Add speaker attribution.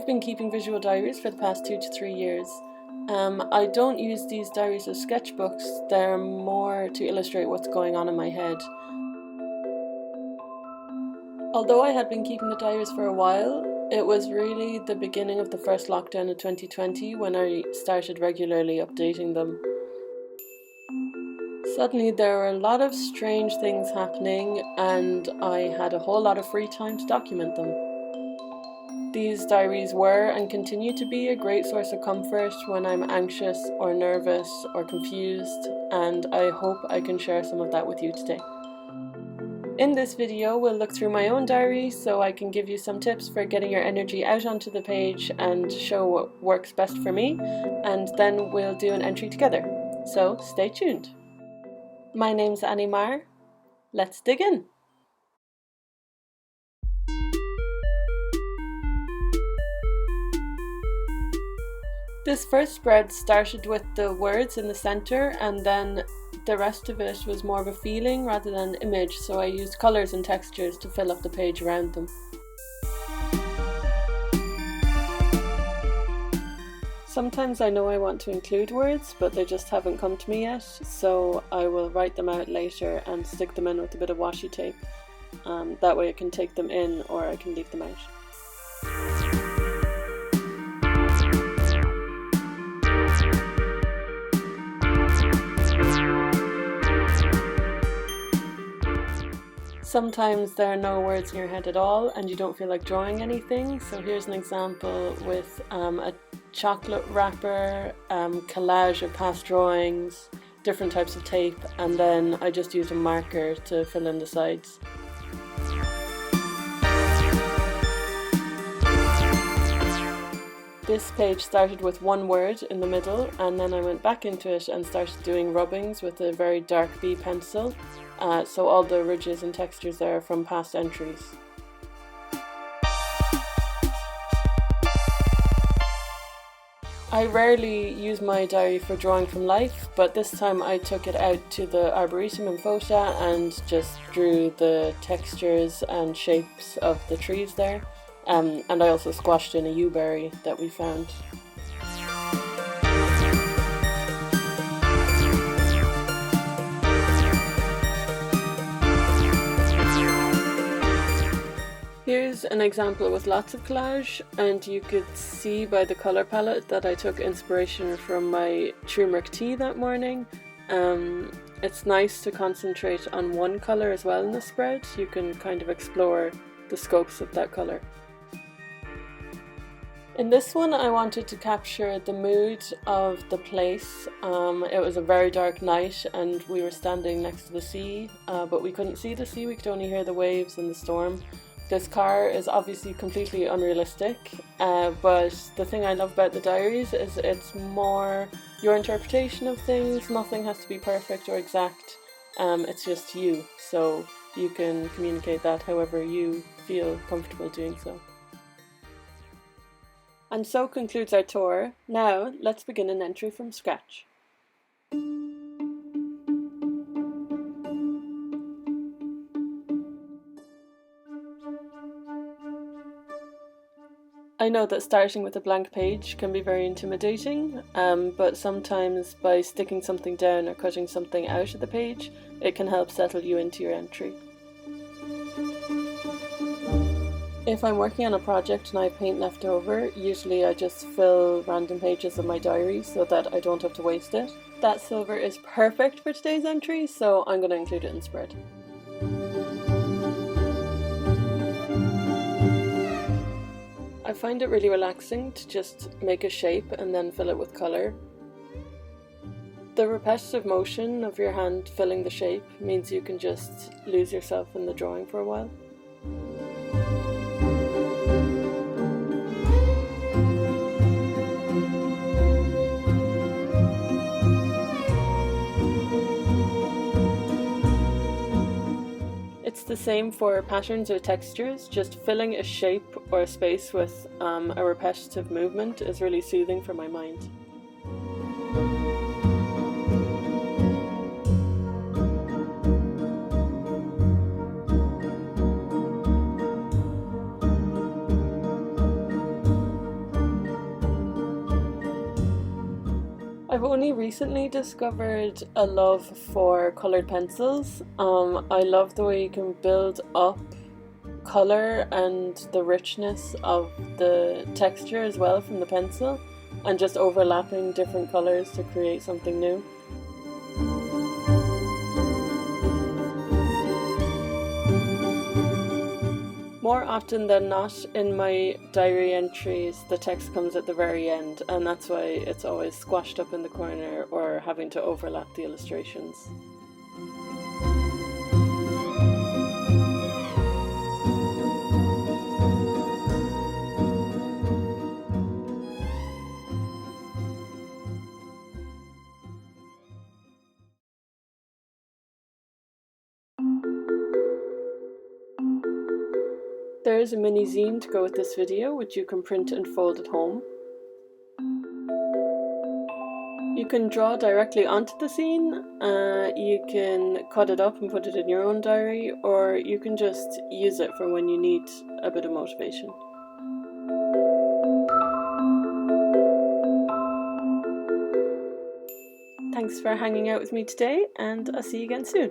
Speaker 1: I've been keeping visual diaries for the past 2 to 3 years. I don't use these diaries as sketchbooks, they're more to illustrate what's going on in my head. Although I had been keeping the diaries for a while, it was really the beginning of the first lockdown of 2020 when I started regularly updating them. Suddenly there were a lot of strange things happening and I had a whole lot of free time to document them. These diaries were and continue to be a great source of comfort when I'm anxious or nervous or confused, and I hope I can share some of that with you today. In this video, we'll look through my own diary so I can give you some tips for getting your energy out onto the page and show what works best for me, and then we'll do an entry together. So stay tuned. My name's Annie Marr. Let's dig in. This first spread started with the words in the center, and then the rest of it was more of a feeling rather than an image, so I used colours and textures to fill up the page around them. Sometimes I know I want to include words, but they just haven't come to me yet, so I will write them out later and stick them in with a bit of washi tape. That way I can take them in or I can leave them out. Sometimes there are no words in your head at all and you don't feel like drawing anything, so here's an example with a chocolate wrapper, collage of past drawings, different types of tape, and then I just used a marker to fill in the sides. This page started with one word in the middle, and then I went back into it and started doing rubbings with a very dark B pencil. So all the ridges and textures there are from past entries. I rarely use my diary for drawing from life, but this time I took it out to the Arboretum in Fota and just drew the textures and shapes of the trees there. And I also squashed in a yew-berry that we found. Here's an example with lots of collage, and you could see by the colour palette that I took inspiration from my turmeric tea that morning. It's nice to concentrate on one colour as well in the spread. You can kind of explore the scopes of that colour. In this one I wanted to capture the mood of the place. It was a very dark night and we were standing next to the sea, but we couldn't see the sea, we could only hear the waves and the storm. This car is obviously completely unrealistic, but the thing I love about the diaries is it's more your interpretation of things. Nothing has to be perfect or exact, it's just you, so you can communicate that however you feel comfortable doing so. And so concludes our tour. Now let's begin an entry from scratch. I know that starting with a blank page can be very intimidating, but sometimes by sticking something down or cutting something out of the page, it can help settle you into your entry. If I'm working on a project and I have paint left over, usually I just fill random pages of my diary so that I don't have to waste it. That silver is perfect for today's entry, so I'm going to include it in the spread. I find it really relaxing to just make a shape and then fill it with colour. The repetitive motion of your hand filling the shape means you can just lose yourself in the drawing for a while. It's the same for patterns or textures. Just filling a shape or a space with a repetitive movement is really soothing for my mind. only recently discovered a love for colored pencils. I love the way you can build up color and the richness of the texture as well from the pencil, and just overlapping different colors to create something new. More often than not, in my diary entries, the text comes at the very end, and that's why it's always squashed up in the corner or having to overlap the illustrations. There is a mini zine to go with this video, which you can print and fold at home. You can draw directly onto the zine, you can cut it up and put it in your own diary, or you can just use it for when you need a bit of motivation. Thanks for hanging out with me today, and I'll see you again soon.